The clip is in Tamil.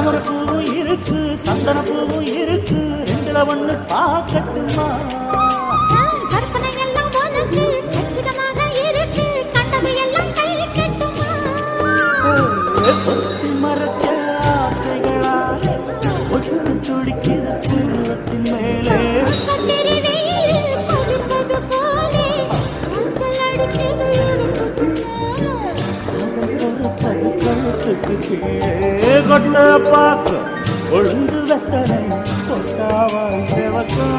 தாமரை பூவும் இருக்கு, சந்தன பூவும் இருக்கு, ரெண்டுல ஒண்ணு பார்க்கட்டுமா? கற்பனை எல்லாம் உனக்கு சச்சிதமாக இருக்கு, கண்டது எல்லாம் கை கட்டுமா? பொத்தி மறைச்ச ஆசைகளாலே ஒட்டு துடிக்கிற தூரத்தின் மேலே கொட்ட பார்க்க ஒழுங்கு வெத்தனை கொட்டாவாய் செவக்கும்.